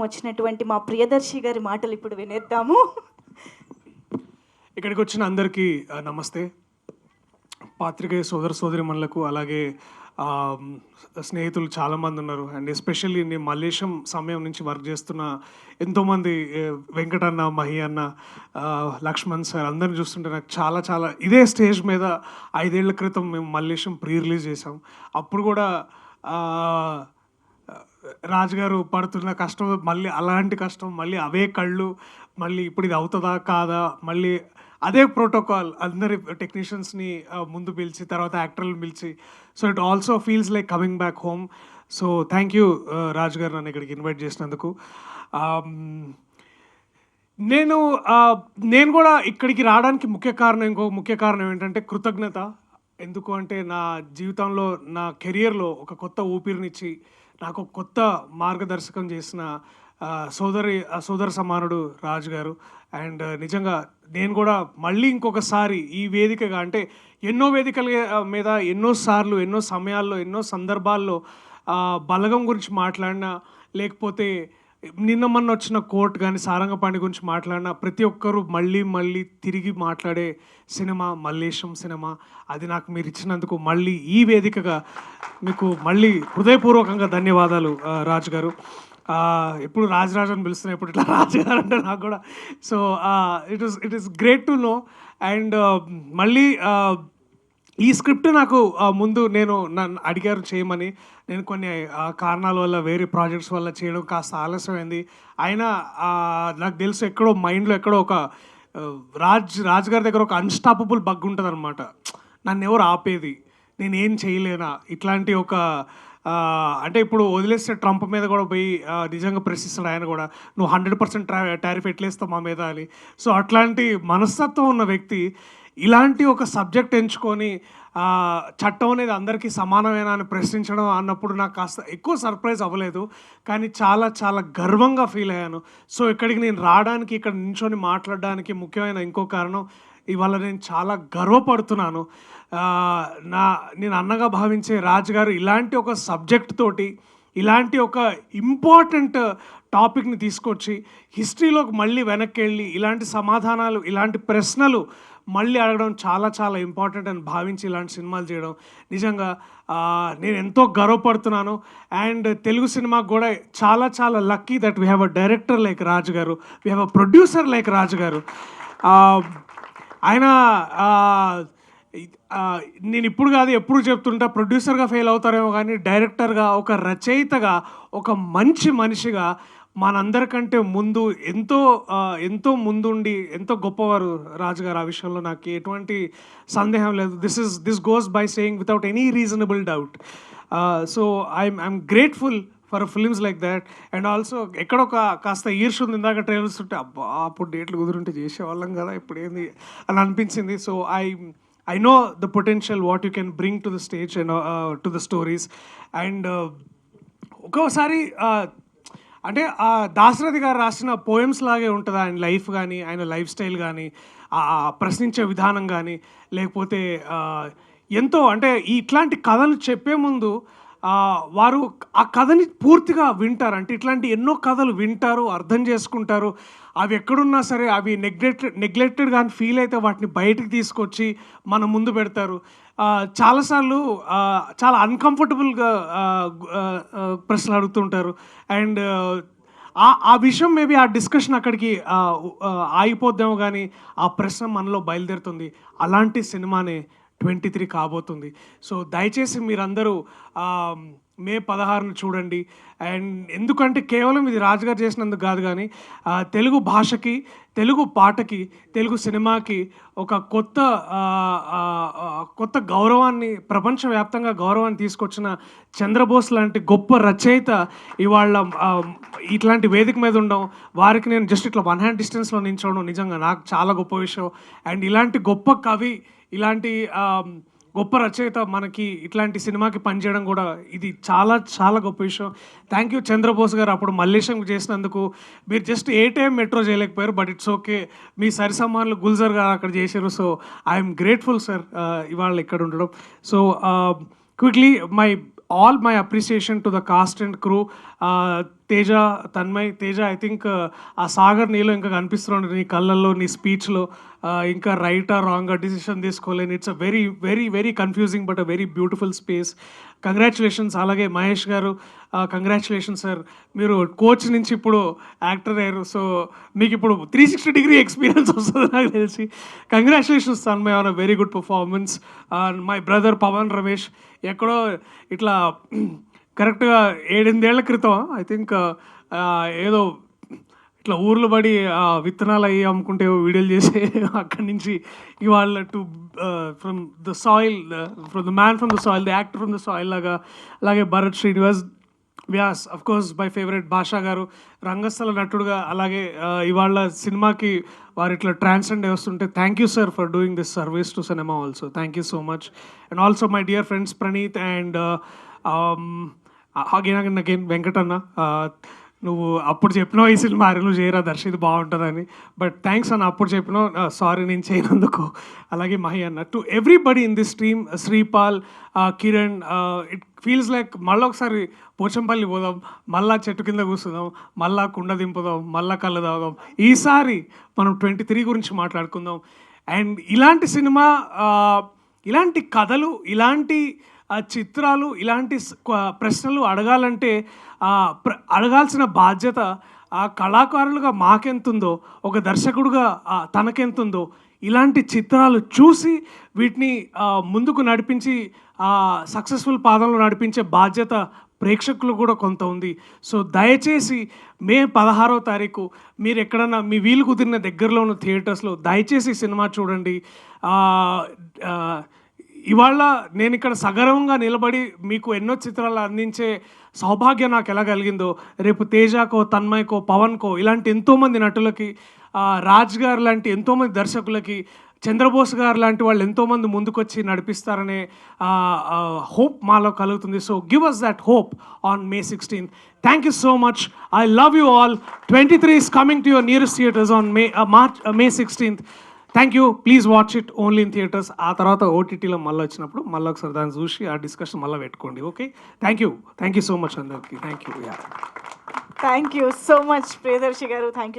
వచ్చినటువంటి మా ప్రియదర్శి గారి మాటలు ఇప్పుడు వినేద్దాము. ఇక్కడికి వచ్చిన అందరికీ నమస్తే. పాత్రికేయ సోదరిమణులకు అలాగే స్నేహితులు చాలామంది ఉన్నారు. అండ్ ఎస్పెషల్లీ నేను మల్లేశం సమయం నుంచి వర్క్ చేస్తున్న ఎంతోమంది వెంకటన్న, మహి అన్న, లక్ష్మణ్ సార్ అందరిని చూస్తుంటే నాకు చాలా చాలా ఇదే స్టేజ్ మీద 5 ఏళ్ల క్రితం మేము మల్లేశం ప్రీ రిలీజ్ చేసాం. అప్పుడు కూడా రాజుగారు పడుతున్న కష్టం, మళ్ళీ అలాంటి కష్టం, మళ్ళీ అవే కళ్ళు, మళ్ళీ ఇప్పుడు ఇది అవుతుందా కాదా, మళ్ళీ అదే ప్రోటోకాల్, అందరి టెక్నీషియన్స్ని ముందు పిలిచి తర్వాత యాక్టర్లను పిలిచి. So it also feels like coming back home. So thank you Raju garu నన్ను ఇక్కడికి ఇన్వైట్ చేసినందుకు. నేను కూడా ఇక్కడికి రావడానికి ఇంకో ముఖ్య కారణం ఏంటంటే కృతజ్ఞత. ఎందుకు అంటే నా జీవితంలో, నా కెరియర్లో ఒక కొత్త ఊపిరినిచ్చి నాకు కొత్త మార్గదర్శకం చేసిన సోదర సమానుడు రాజు గారు. అండ్ నిజంగా నేను కూడా మళ్ళీ ఇంకొకసారి ఈ వేదికగా, అంటే ఎన్నో వేదికల మీద ఎన్నోసార్లు, ఎన్నో సమయాల్లో, ఎన్నో సందర్భాల్లో బలగం గురించి మాట్లాడినా, లేకపోతే మొన్న వచ్చిన కోర్టు కానీ సారంగపాణి గురించి మాట్లాడినా, ప్రతి ఒక్కరూ మళ్ళీ తిరిగి మాట్లాడే సినిమా మల్లేశం సినిమా. అది నాకు మీరు ఇచ్చినందుకు మళ్ళీ ఈ వేదికగా మీకు మళ్ళీ హృదయపూర్వకంగా ధన్యవాదాలు రాజు గారు. ఎప్పుడు రాజరాజు అని పిలుస్తున్నాయి, ఇప్పుడు ఇట్లా రాజుగారు అంటే నాకు కూడా. So it is great to know. And మళ్ళీ ఈ స్క్రిప్ట్ నాకు ముందు నన్ను అడిగారు చేయమని. నేను కొన్ని కారణాల వల్ల, వేరే ప్రాజెక్ట్స్ వల్ల చేయడం కాస్త ఆలస్యమైంది. అయినా నాకు తెలుసు ఎక్కడో మైండ్లో ఎక్కడో ఒక రాజు గారి దగ్గర ఒక అన్స్టాపబుల్ బగ్ ఉంటుంది అనమాట. నన్ను ఎవరు ఆపేది, నేనేం చేయలేనా, ఇట్లాంటి ఒక అంటే ఇప్పుడు వదిలేస్తే ట్రంప్ మీద కూడా పోయి నిజంగా ప్రశ్నిస్తాడు ఆయన కూడా, నువ్వు 100% టారిఫ్ ఎట్లేస్తావు మా మీద అని. సో అట్లాంటి మనస్తత్వం ఉన్న వ్యక్తి ఇలాంటి ఒక సబ్జెక్ట్ ఎంచుకొని చట్టం అనేది అందరికీ సమానమేనా అని ప్రశ్నించడం అన్నప్పుడు నాకు కాస్త ఎక్కువ సర్ప్రైజ్ అవ్వలేదు, కానీ చాలా చాలా గర్వంగా ఫీల్ అయ్యాను. సో ఇక్కడికి నేను రావడానికి, ఇక్కడ నించొని మాట్లాడడానికి ముఖ్యమైన ఇంకో కారణం, ఇవాళ నేను చాలా గర్వపడుతున్నాను. నేను అన్నగా భావించే రాజుగారు ఇలాంటి ఒక సబ్జెక్ట్ తోటి, ఇలాంటి ఒక ఇంపార్టెంట్ టాపిక్ని తీసుకొచ్చి హిస్టరీలోకి మళ్ళీ వెనక్కి వెళ్ళి ఇలాంటి సమాధానాలు, ఇలాంటి ప్రశ్నలు మళ్ళీ అడగడం చాలా చాలా ఇంపార్టెంట్ అని భావించి ఇలాంటి సినిమాలు చేయడం నిజంగా నేను ఎంతో గర్వపడుతున్నాను. అండ్ తెలుగు సినిమాకు కూడా చాలా చాలా lucky that we have a director like Raju garu, we have a producer like Raju garu. ఆయన నేను ఇప్పుడు కాదు ఎప్పుడు చెప్తుంటా, ప్రొడ్యూసర్గా ఫెయిల్ అవుతారేమో కానీ డైరెక్టర్గా, ఒక రచయితగా, ఒక మంచి మనిషిగా మనందరికంటే ముందు ఎంతో ముందుండి ఎంతో గొప్పవారు రాజుగారు. ఆ విషయంలో నాకు ఎటువంటి సందేహం లేదు. This goes by saying without any reasonable doubt. So I'm grateful for films like that. And also ఎక్కడొక కాస్త ఈర్ష ఉంది. ఇందాక ట్రైలర్స్ ఉంటే అబ్బా అప్పుడు డేట్లు కుదురుంటే చేసేవాళ్ళం కదా, ఇప్పుడు ఏంది అని అనిపించింది. So I know the potential what you can bring to the stage and to the stories. And ఒక్కోసారి అంటే దాశరథి గారు రాసిన పోయమ్స్ లాగే ఉంటుంది ఆయన లైఫ్ కానీ, ఆయన లైఫ్ స్టైల్ కానీ, ప్రశ్నించే విధానం కానీ, లేకపోతే ఎంతో అంటే ఇట్లాంటి కథలు చెప్పే ముందు వారు ఆ కథని పూర్తిగా వింటారు. అంటే ఇట్లాంటి ఎన్నో కథలు వింటారు, అర్థం చేసుకుంటారు. అవి ఎక్కడున్నా సరే అవి నెగ్లెక్టెడ్ కానీ ఫీల్ అయితే వాటిని బయటికి తీసుకొచ్చి మన ముందు పెడతారు. చాలాసార్లు చాలా అన్కంఫర్టబుల్గా ప్రశ్నలు అడుగుతుంటారు. అండ్ ఆ విషయం మేబీ ఆ డిస్కషన్ అక్కడికి ఆగిపోద్దాము, కానీ ఆ ప్రశ్న మనలో బయలుదేరుతుంది. అలాంటి సినిమానే 23 కాబోతుంది. సో దయచేసి మీరందరూ మే 16ను చూడండి. అండ్ ఎందుకంటే కేవలం ఇది రాజుగారు చేసినందుకు కాదు, కానీ తెలుగు భాషకి, తెలుగు పాటకి, తెలుగు సినిమాకి ఒక కొత్త గౌరవాన్ని, ప్రపంచవ్యాప్తంగా గౌరవాన్ని తీసుకొచ్చిన చంద్రబోస్ లాంటి గొప్ప రచయిత ఇవాళ ఇట్లాంటి వేదిక మీద ఉండడం, వారికి నేను జస్ట్ ఇట్లా 1 hand డిస్టెన్స్లో నించోవడం నిజంగా నాకు చాలా గొప్ప విషయం. అండ్ ఇలాంటి గొప్ప కవి, ఇలాంటి గొప్ప రచయిత మనకి ఇట్లాంటి సినిమాకి పనిచేయడం కూడా ఇది చాలా చాలా గొప్ప విషయం. థ్యాంక్ యూ చంద్రబోస్ గారు. అప్పుడు మల్లేశం చేసినందుకు మీరు జస్ట్ 8 AM మెట్రో చేయలేకపోయారు, బట్ ఇట్స్ ఓకే. మీ సరిసమానులు గుల్జర్ గారు అక్కడ చేశారు. సో ఐఎమ్ గ్రేట్ఫుల్ సార్ ఇవాళ ఇక్కడ ఉండడం. So quickly my all my appreciation to the cost and crew. Teja, Tanmay, Teja I think ఆ సాగర్ నీలో ఇంకా కనిపిస్తున్నాడు నీ కళ్ళల్లో, నీ స్పీచ్లో. ఇంకా రైటా రాంగా డిసిషన్ తీసుకోలేని, it's a very very very confusing but a very beautiful space. Congratulations. అలాగే మహేష్ గారు, కంగ్రాచులేషన్స్ సార్, మీరు కోచ్ నుంచి ఇప్పుడు యాక్టర్ అయ్యారు. సో మీకు ఇప్పుడు 360 ఎక్స్పీరియన్స్ వస్తుంది నాకు తెలిసి. Congratulations Tanmay on a very good performance. My brother Pavan Ramesh ఎక్కడో ఇట్లా కరెక్ట్గా 7-8 ఏళ్ల క్రితం ఐ థింక్ ఏదో ఇట్లా ఊర్లు పడి విత్తనాలు అయ్యి అమ్ముకుంటే వీడియోలు చేసే అక్కడి నుంచి ఇవాళ to from the soil, from the man from the soil, the actor from the soil లాగా. అలాగే Bharat Srinivas, Vyas, of course my favourite Basha గారు రంగస్థల నటుడుగా. అలాగే ఇవాళ సినిమాకి వారు ఇట్లా ట్రాన్సెండ్ వస్తుంటే thank you sir for doing this service to cinema also. Thank you so much. And also my dear friends Praneeth and again Venkatanna. నువ్వు అప్పుడు చెప్పినావు ఈ సినిమా అరే నువ్వు చేయరా దర్శి ఇది బాగుంటుందని, బట్ థ్యాంక్స్ అన్న అప్పుడు చెప్పినావు, సారీ నేను చేయనందుకు. అలాగే మహి అన్న, to everybody in this team, Sripal, Kiran, it feels like మళ్ళీ ఒకసారి పోచంపల్లి పోదాం, మళ్ళా చెట్టు కింద కూర్చుందాం, మళ్ళా కుండ దింపుదాం, మళ్ళా కళ్ళు తాగుదాం. ఈసారి మనం 23 గురించి మాట్లాడుకుందాం. అండ్ ఇలాంటి సినిమా, ఇలాంటి కథలు, ఇలాంటి చిత్రాలు, ఇలాంటి ప్రశ్నలు అడగాలంటే అడగాల్సిన బాధ్యత కళాకారులుగా మాకెంతుందో, ఒక దర్శకుడుగా తనకెంతుందో, ఇలాంటి చిత్రాలు చూసి వీటిని ముందుకు నడిపించి సక్సెస్ఫుల్ పాదంలో నడిపించే బాధ్యత ప్రేక్షకులు కూడా కొంత ఉంది. సో దయచేసి మే 16వ తారీఖు మీరు ఎక్కడన్నా మీ వీలు కుదిరిన దగ్గరలో ఉన్న థియేటర్స్లో దయచేసి సినిమా చూడండి. ఇవాళ నేను ఇక్కడ సగర్వంగా నిలబడి మీకు ఎన్నో చిత్రాలు అందించే సౌభాగ్యం నాకు ఎలా కలిగిందో, రేపు తేజకో, తన్మయ్కో, పవన్కో, ఇలాంటి ఎంతోమంది నటులకి, రాజ్ గారు లాంటి ఎంతోమంది దర్శకులకి, చంద్రబోస్ గారు లాంటి వాళ్ళు ఎంతోమంది ముందుకొచ్చి నడిపిస్తారనే హోప్ మాలో కలుగుతుంది. So give us that hope on May 16th. Thank you so much. I love you all. 23 is coming to your nearest theatres on May 16th. Thank you. Please watch it only in theatres. ఆ తర్వాత ఓటీటీలో మళ్ళీ వచ్చినప్పుడు మళ్ళీ ఒకసారి దాన్ని చూసి ఆ డిస్కషన్ మళ్ళీ పెట్టుకోండి. Okay, thank you so much అందరికి. Thank you so much Priyadarshi garu. Thank you.